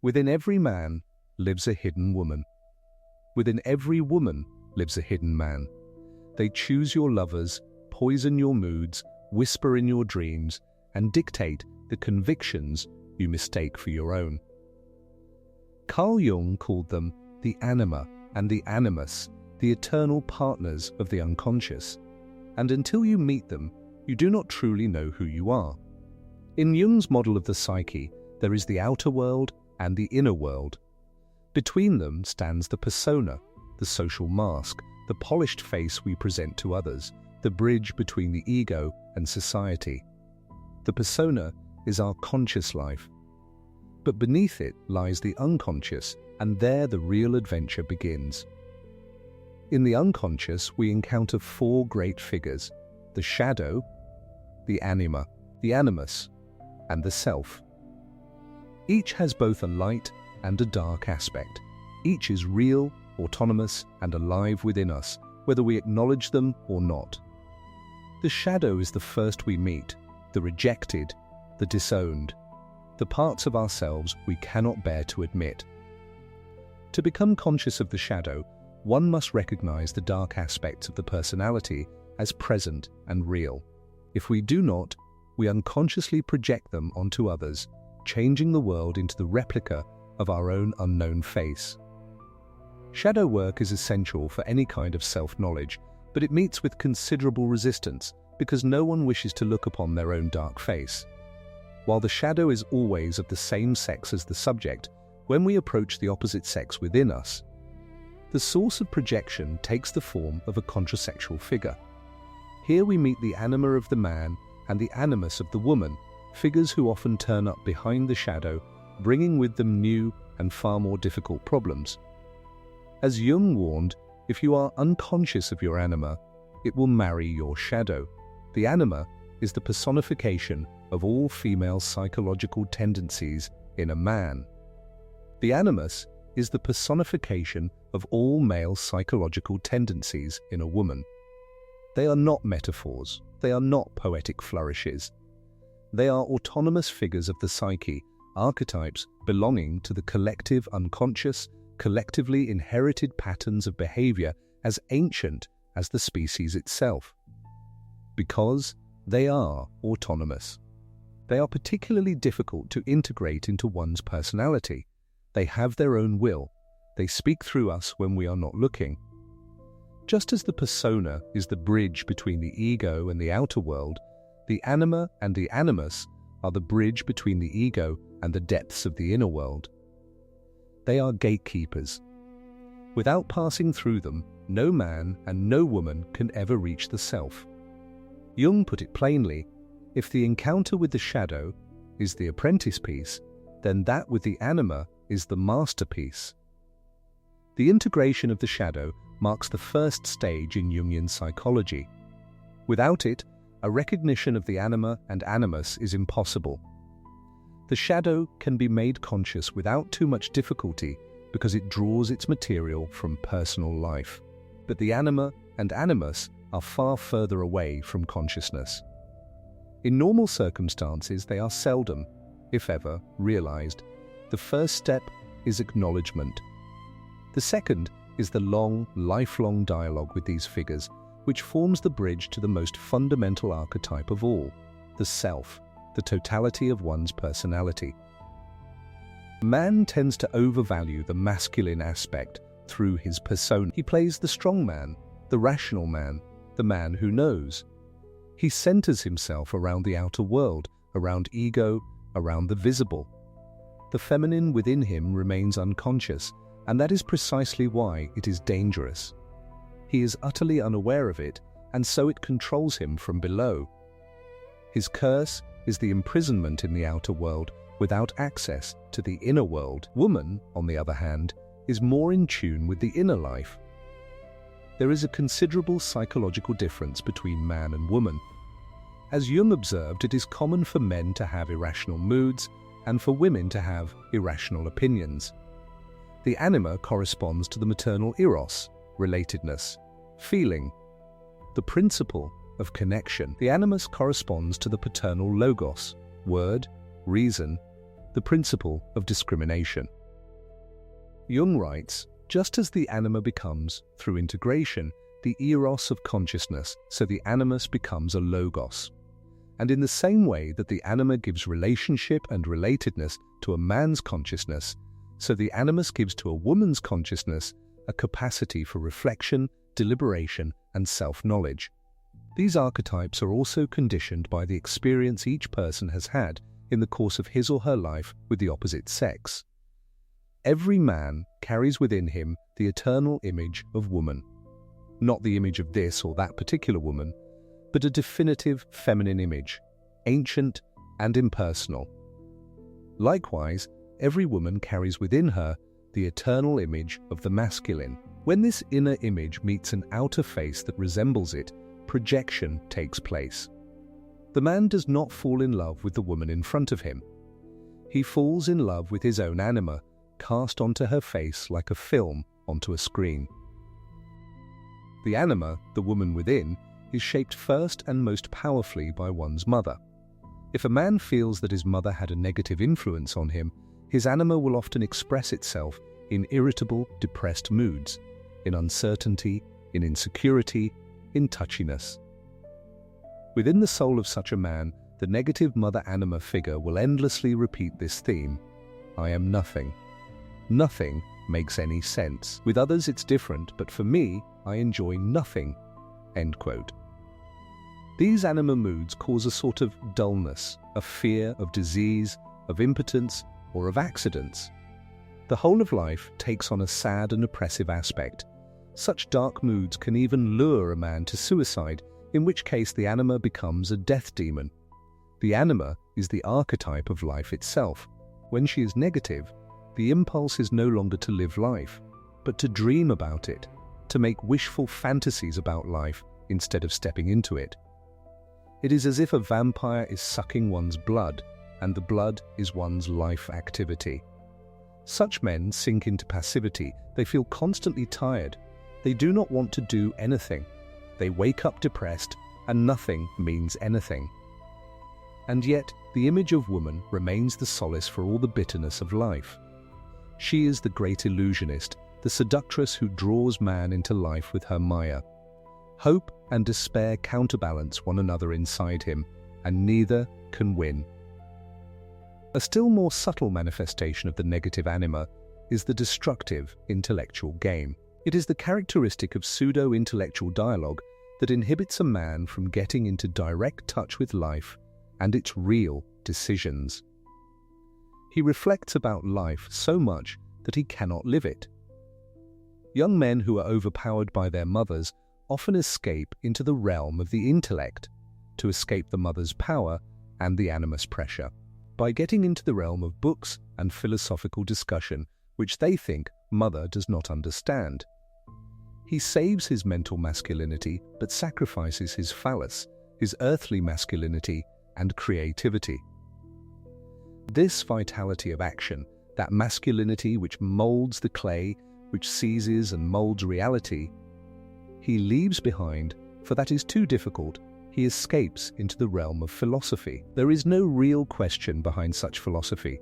Within every man lives a hidden woman. Within every woman lives a hidden man. They choose your lovers, poison your moods, whisper in your dreams, and dictate the convictions you mistake for your own. Carl Jung called them the Anima and the Animus, the eternal partners of the unconscious, and until you meet them, you do not truly know who you are. In Jung's model of the psyche, there is the outer world and the inner world. Between them stands the persona, the social mask, the polished face we present to others, the bridge between the ego and society. The persona is our conscious life. But beneath it lies the unconscious, and there the real adventure begins. In the unconscious, we encounter four great figures: the shadow, the anima, the animus, and the self. Each has both a light and a dark aspect. Each is real, autonomous, and alive within us, whether we acknowledge them or not. The shadow is the first we meet, the rejected, the disowned, the parts of ourselves we cannot bear to admit. To become conscious of the shadow, one must recognize the dark aspects of the personality as present and real. If we do not, we unconsciously project them onto others, changing the world into the replica of our own unknown face. Shadow work is essential for any kind of self-knowledge, but it meets with considerable resistance because no one wishes to look upon their own dark face. While the shadow is always of the same sex as the subject, when we approach the opposite sex within us, the source of projection takes the form of a contrasexual figure. Here we meet the anima of the man and the animus of the woman, figures who often turn up behind the shadow, bringing with them new and far more difficult problems. As Jung warned, if you are unconscious of your anima, it will marry your shadow. The anima is the personification of all female psychological tendencies in a man. The animus is the personification of all male psychological tendencies in a woman. They are not metaphors, they are not poetic flourishes. They are autonomous figures of the psyche, archetypes belonging to the collective unconscious, collectively inherited patterns of behavior as ancient as the species itself. Because they are autonomous. They are particularly difficult to integrate into one's personality. They have their own will. They speak through us when we are not looking. Just as the persona is the bridge between the ego and the outer world, the anima and the animus are the bridge between the ego and the depths of the inner world. They are gatekeepers. Without passing through them, no man and no woman can ever reach the self. Jung put it plainly, if the encounter with the shadow is the apprentice piece, then that with the anima is the masterpiece. The integration of the shadow marks the first stage in Jungian psychology. Without it, a recognition of the anima and animus is impossible. The shadow can be made conscious without too much difficulty because it draws its material from personal life. But the anima and animus are far further away from consciousness. In normal circumstances, they are seldom, if ever, realized. The first step is acknowledgement. The second is the long, lifelong dialogue with these figures, which forms the bridge to the most fundamental archetype of all, the self, the totality of one's personality. Man tends to overvalue the masculine aspect through his persona. He plays the strong man, the rational man, the man who knows. He centers himself around the outer world, around ego, around the visible. The feminine within him remains unconscious, and that is precisely why it is dangerous. He is utterly unaware of it, and so it controls him from below. His curse is the imprisonment in the outer world without access to the inner world. Woman, on the other hand, is more in tune with the inner life. There is a considerable psychological difference between man and woman. As Jung observed, it is common for men to have irrational moods and for women to have irrational opinions. The anima corresponds to the maternal eros, relatedness, feeling, the principle of connection. The animus corresponds to the paternal logos, word, reason, the principle of discrimination. Jung writes, just as the anima becomes, through integration, the eros of consciousness, so the animus becomes a logos. And in the same way that the anima gives relationship and relatedness to a man's consciousness, so the animus gives to a woman's consciousness a capacity for reflection, deliberation, and self-knowledge. These archetypes are also conditioned by the experience each person has had in the course of his or her life with the opposite sex. Every man carries within him the eternal image of woman. Not the image of this or that particular woman, but a definitive feminine image, ancient and impersonal. Likewise, every woman carries within her the eternal image of the masculine. When this inner image meets an outer face that resembles it, projection takes place. The man does not fall in love with the woman in front of him. He falls in love with his own anima, cast onto her face like a film onto a screen. The anima, the woman within, is shaped first and most powerfully by one's mother. If a man feels that his mother had a negative influence on him, his anima will often express itself in irritable, depressed moods, in uncertainty, in insecurity, in touchiness. Within the soul of such a man, the negative mother anima figure will endlessly repeat this theme: I am nothing. Nothing makes any sense. With others it's different, but for me, I enjoy nothing. End quote. These anima moods cause a sort of dullness, a fear of disease, of impotence, or of accidents. The whole of life takes on a sad and oppressive aspect. Such dark moods can even lure a man to suicide, in which case the anima becomes a death demon. The anima is the archetype of life itself. When she is negative, the impulse is no longer to live life, but to dream about it, to make wishful fantasies about life instead of stepping into it. It is as if a vampire is sucking one's blood, and the blood is one's life activity. Such men sink into passivity. They feel constantly tired. They do not want to do anything. They wake up depressed, and nothing means anything. And yet, the image of woman remains the solace for all the bitterness of life. She is the great illusionist, the seductress who draws man into life with her maya. Hope and despair counterbalance one another inside him, and neither can win. A still more subtle manifestation of the negative anima is the destructive intellectual game. It is the characteristic of pseudo-intellectual dialogue that inhibits a man from getting into direct touch with life and its real decisions. He reflects about life so much that he cannot live it. Young men who are overpowered by their mothers often escape into the realm of the intellect to escape the mother's power and the animus pressure, by getting into the realm of books and philosophical discussion which they think mother does not understand. He saves his mental masculinity but sacrifices his phallus, his earthly masculinity and creativity. This vitality of action, that masculinity which molds the clay, which seizes and molds reality, he leaves behind, for that is too difficult. He escapes into the realm of philosophy. There is no real question behind such philosophy.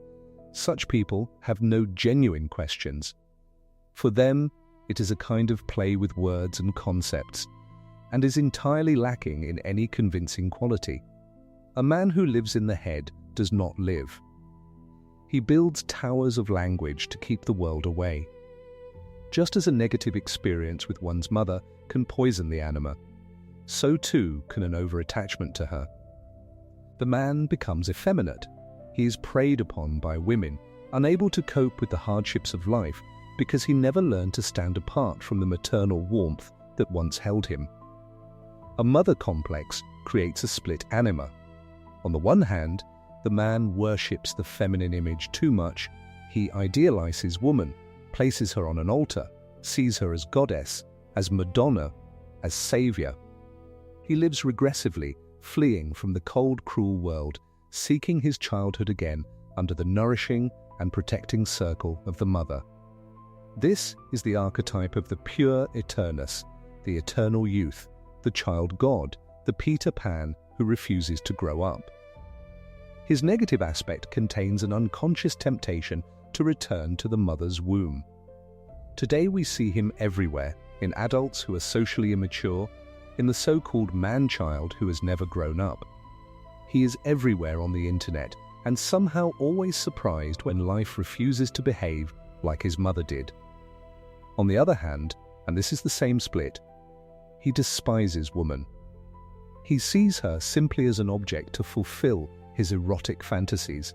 Such people have no genuine questions. For them, it is a kind of play with words and concepts, and is entirely lacking in any convincing quality. A man who lives in the head does not live. He builds towers of language to keep the world away. Just as a negative experience with one's mother can poison the anima, so too can an over-attachment to her. The man becomes effeminate. He is preyed upon by women, unable to cope with the hardships of life because he never learned to stand apart from the maternal warmth that once held him. A mother complex creates a split anima. On the one hand, the man worships the feminine image too much. He idealizes woman, places her on an altar, sees her as goddess, as Madonna, as savior. He lives regressively, fleeing from the cold, cruel world, seeking his childhood again under the nourishing and protecting circle of the mother. This is the archetype of the pure eternus, the eternal youth, the child god, the Peter Pan who refuses to grow up. His negative aspect contains an unconscious temptation to return to the mother's womb. Today we see him everywhere, in adults who are socially immature, in the so-called man-child who has never grown up. He is everywhere on the internet and somehow always surprised when life refuses to behave like his mother did. On the other hand, and this is the same split, he despises woman. He sees her simply as an object to fulfill his erotic fantasies.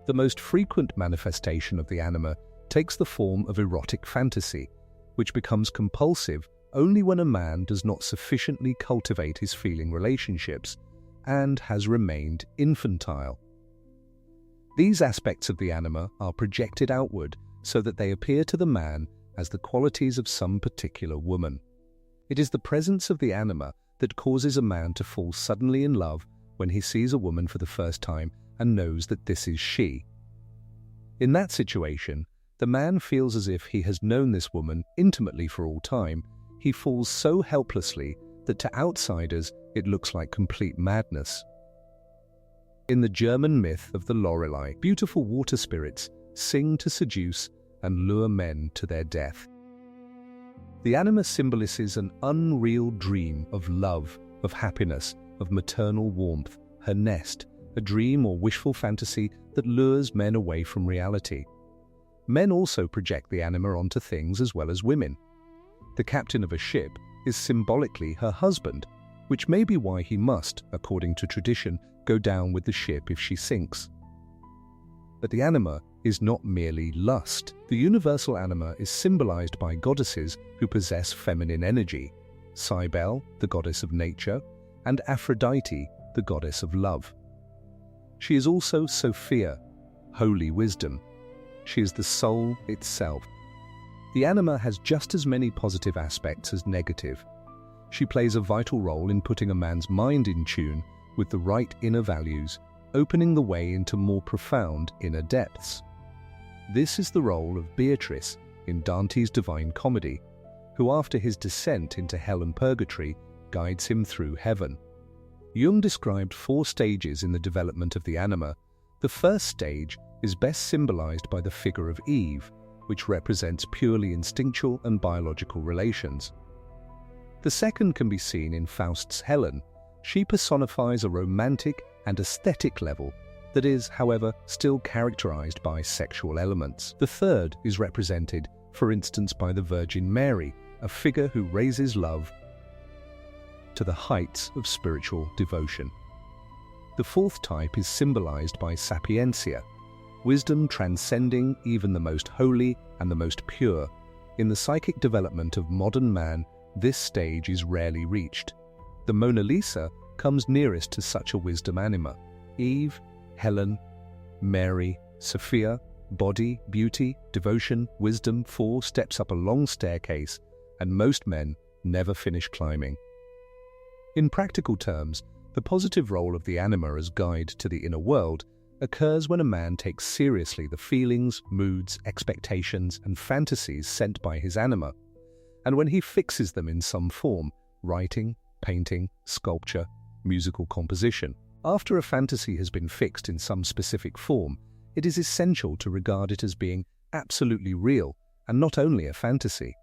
The most frequent manifestation of the anima takes the form of erotic fantasy, which becomes compulsive only when a man does not sufficiently cultivate his feeling relationships and has remained infantile. These aspects of the anima are projected outward so that they appear to the man as the qualities of some particular woman. It is the presence of the anima that causes a man to fall suddenly in love when he sees a woman for the first time and knows that this is she. In that situation, the man feels as if he has known this woman intimately for all time. He falls so helplessly that to outsiders it looks like complete madness. In the German myth of the Lorelei, beautiful water spirits sing to seduce and lure men to their death. The anima symbolizes an unreal dream of love, of happiness, of maternal warmth, her nest, a dream or wishful fantasy that lures men away from reality. Men also project the anima onto things as well as women. The captain of a ship is symbolically her husband, which may be why he must, according to tradition, go down with the ship if she sinks. But the anima is not merely lust. The universal anima is symbolized by goddesses who possess feminine energy: Cybele, the goddess of nature, and Aphrodite, the goddess of love. She is also Sophia, holy wisdom. She is the soul itself. The anima has just as many positive aspects as negative. She plays a vital role in putting a man's mind in tune with the right inner values, opening the way into more profound inner depths. This is the role of Beatrice in Dante's Divine Comedy, who after his descent into hell and purgatory guides him through heaven. Jung described 4 stages in the development of the anima. The first stage is best symbolized by the figure of Eve, which represents purely instinctual and biological relations. The second can be seen in Faust's Helen. She personifies a romantic and aesthetic level that is, however, still characterized by sexual elements. The third is represented, for instance, by the Virgin Mary, a figure who raises love to the heights of spiritual devotion. The fourth type is symbolized by Sapiencia, wisdom transcending even the most holy and the most pure. In the psychic development of modern man, this stage is rarely reached. The Mona Lisa comes nearest to such a wisdom anima. Eve, Helen, Mary, Sophia, body, beauty, devotion, wisdom, 4 steps up a long staircase, and most men never finish climbing. In practical terms, the positive role of the anima as guide to the inner world occurs when a man takes seriously the feelings, moods, expectations, and fantasies sent by his anima, and when he fixes them in some form: writing, painting, sculpture, musical composition. After a fantasy has been fixed in some specific form, it is essential to regard it as being absolutely real and not only a fantasy.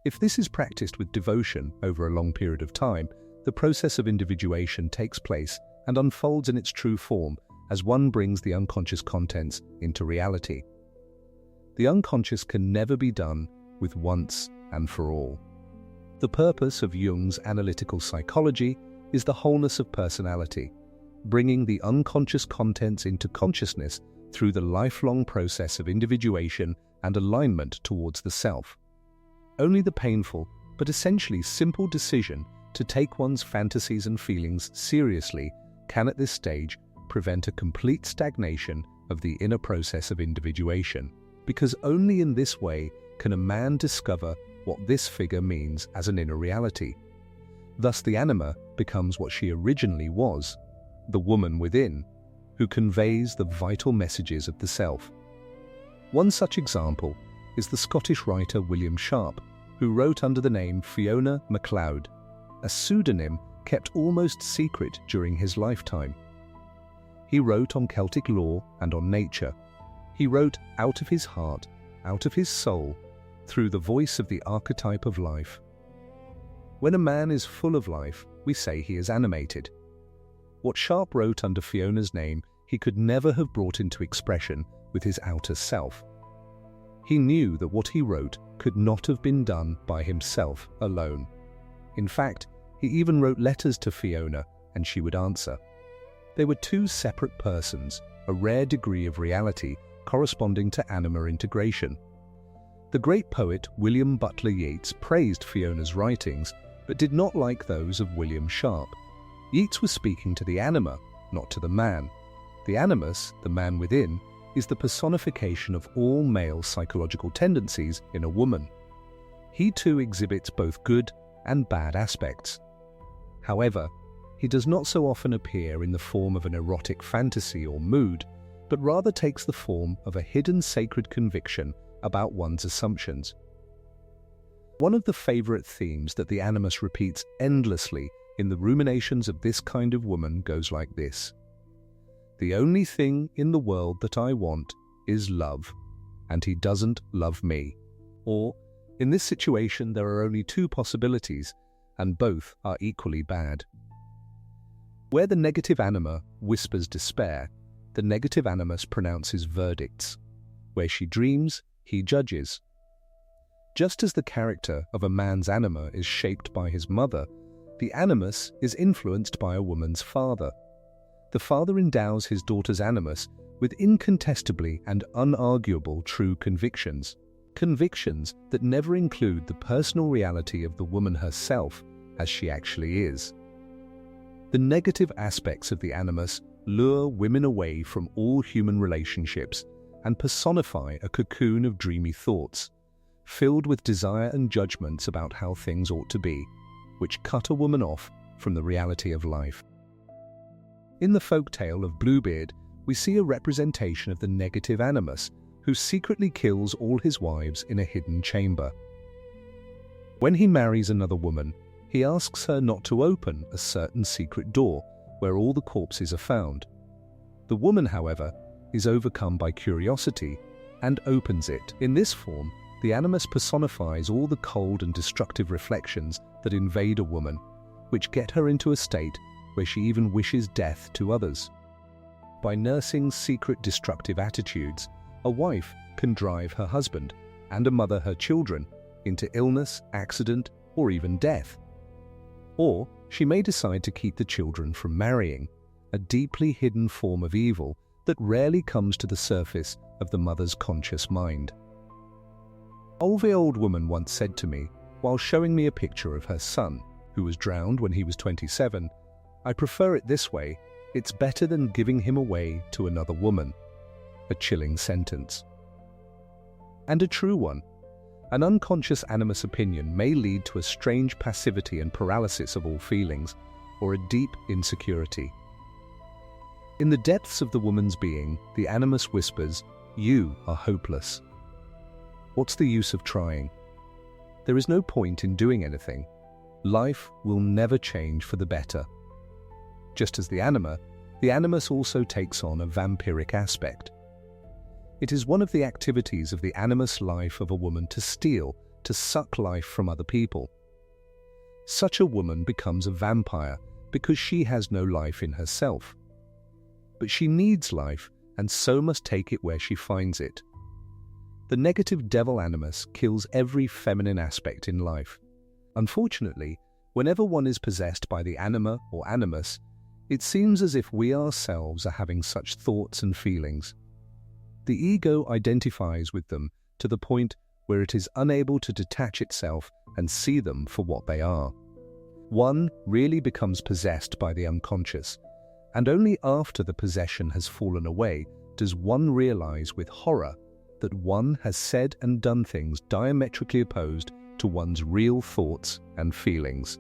If this is practiced with devotion over a long period of time, the process of individuation takes place and unfolds in its true form as one brings the unconscious contents into reality. The unconscious can never be done with once and for all. The purpose of Jung's analytical psychology is the wholeness of personality, bringing the unconscious contents into consciousness through the lifelong process of individuation and alignment towards the self. Only the painful, but essentially simple decision to take one's fantasies and feelings seriously can at this stage prevent a complete stagnation of the inner process of individuation, because only in this way can a man discover what this figure means as an inner reality. Thus the anima becomes what she originally was, the woman within, who conveys the vital messages of the self. One such example is the Scottish writer William Sharp, who wrote under the name Fiona MacLeod, a pseudonym kept almost secret during his lifetime. He wrote on Celtic lore and on nature. He wrote out of his heart, out of his soul, through the voice of the archetype of life. When a man is full of life, we say he is animated. What Sharp wrote under Fiona's name, he could never have brought into expression with his outer self. He knew that what he wrote could not have been done by himself alone. In fact, he even wrote letters to Fiona, and she would answer. They were two separate persons, a rare degree of reality corresponding to anima integration. The great poet William Butler Yeats praised Fiona's writings, but did not like those of William Sharp. Yeats was speaking to the anima, not to the man. The animus, the man within, is the personification of all male psychological tendencies in a woman. He too exhibits both good and bad aspects. However, he does not so often appear in the form of an erotic fantasy or mood, but rather takes the form of a hidden sacred conviction about one's assumptions. One of the favorite themes that the animus repeats endlessly in the ruminations of this kind of woman goes like this. The only thing in the world that I want is love, and he doesn't love me. Or, in this situation there are only two possibilities, and both are equally bad. Where the negative anima whispers despair, the negative animus pronounces verdicts. Where she dreams, he judges. Just as the character of a man's anima is shaped by his mother, the animus is influenced by a woman's father. The father endows his daughter's animus with incontestably and unarguable true convictions, convictions that never include the personal reality of the woman herself as she actually is. The negative aspects of the animus lure women away from all human relationships and personify a cocoon of dreamy thoughts, filled with desire and judgments about how things ought to be, which cut a woman off from the reality of life. In the folk tale of Bluebeard, we see a representation of the negative animus, who secretly kills all his wives in a hidden chamber. When he marries another woman, he asks her not to open a certain secret door where all the corpses are found. The woman, however, is overcome by curiosity and opens it. In this form, the animus personifies all the cold and destructive reflections that invade a woman, which get her into a state where she even wishes death to others. By nursing secret destructive attitudes, a wife can drive her husband, and a mother her children, into illness, accident, or even death. Or she may decide to keep the children from marrying, a deeply hidden form of evil that rarely comes to the surface of the mother's conscious mind. An old woman once said to me, while showing me a picture of her son, who was drowned when he was 27, "I prefer it this way, it's better than giving him away to another woman." A chilling sentence. And a true one. An unconscious animus opinion may lead to a strange passivity and paralysis of all feelings, or a deep insecurity. In the depths of the woman's being, the animus whispers, "You are hopeless. What's the use of trying? There is no point in doing anything. Life will never change for the better." Just as the anima, the animus also takes on a vampiric aspect. It is one of the activities of the animus life of a woman to steal, to suck life from other people. Such a woman becomes a vampire because she has no life in herself. But she needs life, and so must take it where she finds it. The negative devil animus kills every feminine aspect in life. Unfortunately, whenever one is possessed by the anima or animus, it seems as if we ourselves are having such thoughts and feelings. The ego identifies with them to the point where it is unable to detach itself and see them for what they are. One really becomes possessed by the unconscious, and only after the possession has fallen away does one realize with horror that one has said and done things diametrically opposed to one's real thoughts and feelings.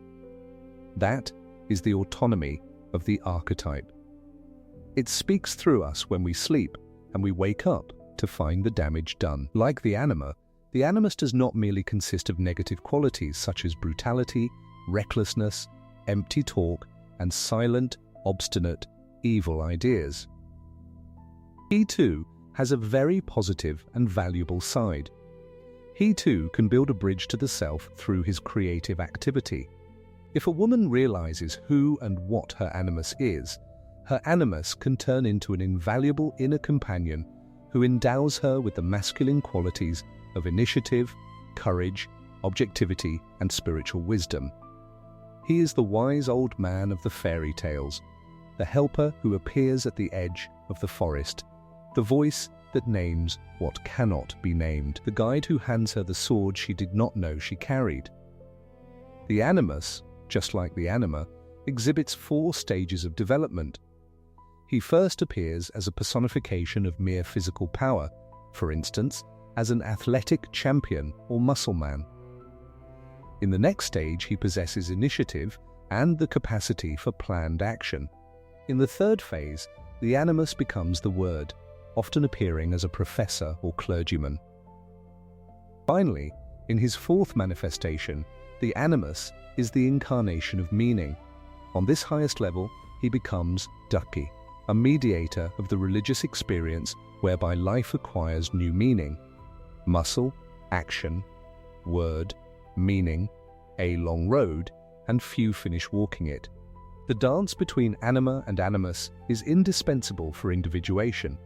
That is the autonomy of the archetype. It speaks through us when we sleep, and we wake up to find the damage done. Like the anima, the animus does not merely consist of negative qualities such as brutality, recklessness, empty talk, and silent, obstinate, evil ideas. He too has a very positive and valuable side. He too can build a bridge to the self through his creative activity. If a woman realizes who and what her animus is, her animus can turn into an invaluable inner companion who endows her with the masculine qualities of initiative, courage, objectivity, and spiritual wisdom. He is the wise old man of the fairy tales, the helper who appears at the edge of the forest, the voice that names what cannot be named, the guide who hands her the sword she did not know she carried. The animus, just like the anima, exhibits 4 stages of development. He first appears as a personification of mere physical power, for instance, as an athletic champion or muscle man. In the next stage, he possesses initiative and the capacity for planned action. In the third phase, the animus becomes the word, often appearing as a professor or clergyman. Finally, in his 4th manifestation, the animus is the incarnation of meaning. On this highest level, he becomes Ducky, a mediator of the religious experience whereby life acquires new meaning. Muscle, action, word, meaning, a long road, and few finish walking it. The dance between anima and animus is indispensable for individuation.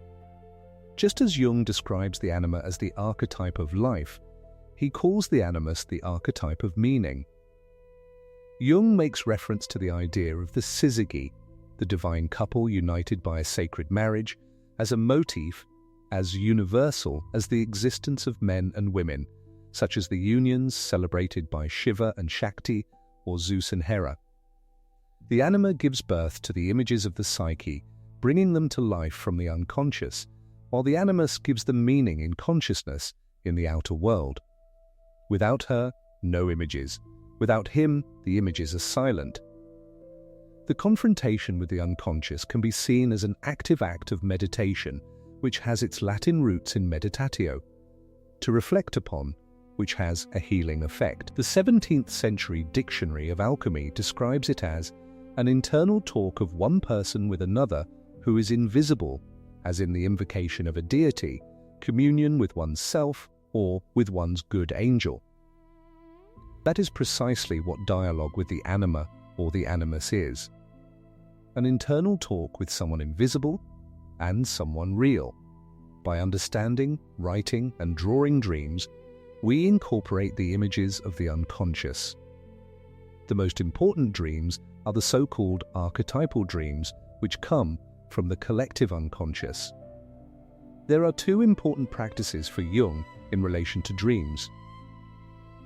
Just as Jung describes the anima as the archetype of life, he calls the animus the archetype of meaning. Jung makes reference to the idea of the syzygy, the divine couple united by a sacred marriage, as a motif as universal as the existence of men and women, such as the unions celebrated by Shiva and Shakti or Zeus and Hera. The anima gives birth to the images of the psyche, bringing them to life from the unconscious, while the animus gives them meaning in consciousness in the outer world. Without her, no images. Without him, the images are silent. The confrontation with the unconscious can be seen as an active act of meditation, which has its Latin roots in meditatio, to reflect upon, which has a healing effect. The 17th century Dictionary of Alchemy describes it as an internal talk of one person with another who is invisible, as in the invocation of a deity, communion with one's self, or with one's good angel. That is precisely what dialogue with the anima or the animus is. An internal talk with someone invisible and someone real. By understanding, writing, and drawing dreams, we incorporate the images of the unconscious. The most important dreams are the so-called archetypal dreams, which come from the collective unconscious. There are 2 important practices for Jung in relation to dreams: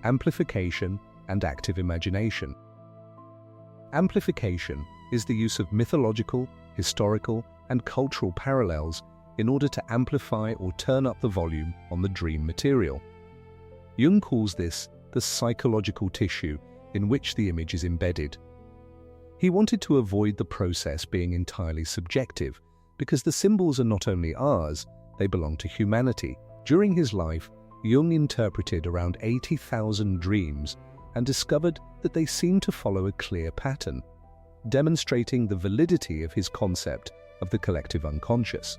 amplification and active imagination. Amplification is the use of mythological, historical, and cultural parallels in order to amplify or turn up the volume on the dream material. Jung calls this the psychological tissue in which the image is embedded. He wanted to avoid the process being entirely subjective, because the symbols are not only ours, they belong to humanity. During his life, Jung interpreted around 80,000 dreams and discovered that they seemed to follow a clear pattern, demonstrating the validity of his concept of the collective unconscious.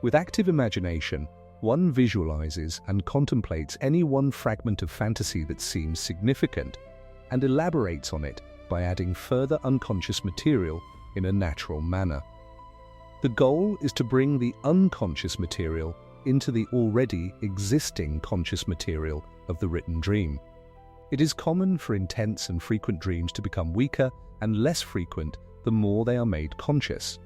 With active imagination, one visualizes and contemplates any one fragment of fantasy that seems significant and elaborates on it by adding further unconscious material in a natural manner. The goal is to bring the unconscious material into the already existing conscious material of the written dream. It is common for intense and frequent dreams to become weaker and less frequent the more they are made conscious.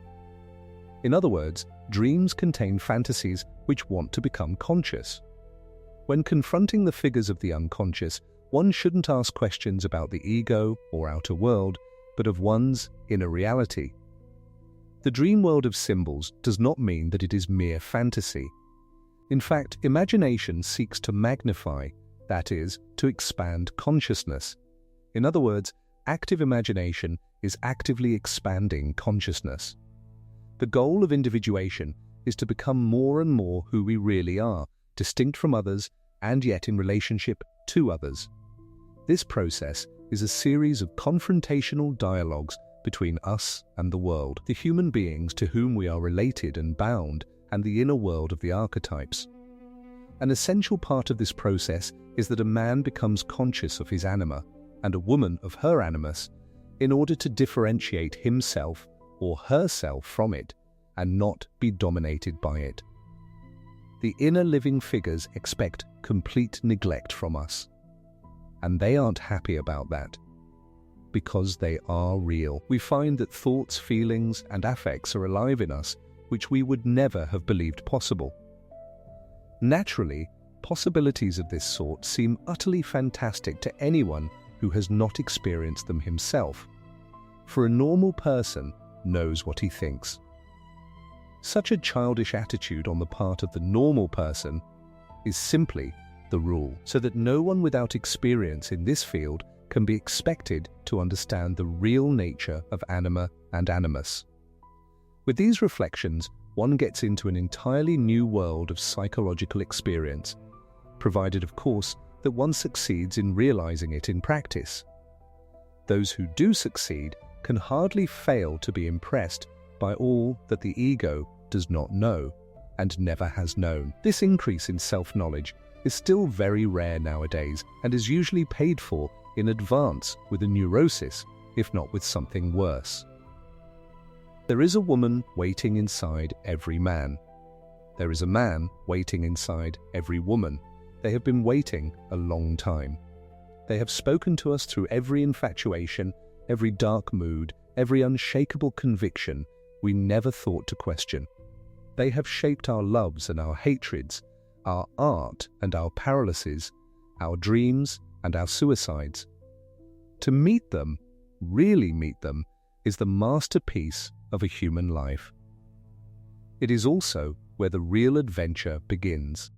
In other words, dreams contain fantasies which want to become conscious. When confronting the figures of the unconscious, one shouldn't ask questions about the ego or outer world, but of one's inner reality. The dream world of symbols does not mean that it is mere fantasy. In fact, imagination seeks to magnify, that is, to expand consciousness. In other words, active imagination is actively expanding consciousness. The goal of individuation is to become more and more who we really are, distinct from others and yet in relationship to others. This process is a series of confrontational dialogues between us and the world. The human beings to whom we are related and bound and the inner world of the archetypes. An essential part of this process is that a man becomes conscious of his anima and a woman of her animus in order to differentiate himself or herself from it and not be dominated by it. The inner living figures expect complete neglect from us, and they aren't happy about that. Because they are real. We find that thoughts, feelings, and affects are alive in us, which we would never have believed possible. Naturally, possibilities of this sort seem utterly fantastic to anyone who has not experienced them himself, for a normal person knows what he thinks. Such a childish attitude on the part of the normal person is simply the rule, so that no one without experience in this field can be expected to understand the real nature of anima and animus. With these reflections, one gets into an entirely new world of psychological experience, provided, of course, that one succeeds in realizing it in practice. Those who do succeed can hardly fail to be impressed by all that the ego does not know and never has known. This increase in self-knowledge is still very rare nowadays and is usually paid for in advance with a neurosis, if not with something worse. There is a woman waiting inside every man. There is a man waiting inside every woman. They have been waiting a long time. They have spoken to us through every infatuation, every dark mood, every unshakable conviction we never thought to question. They have shaped our loves and our hatreds, our art and our paralyses, our dreams and our suicides. To meet them, really meet them, is the masterpiece of a human life. It is also where the real adventure begins.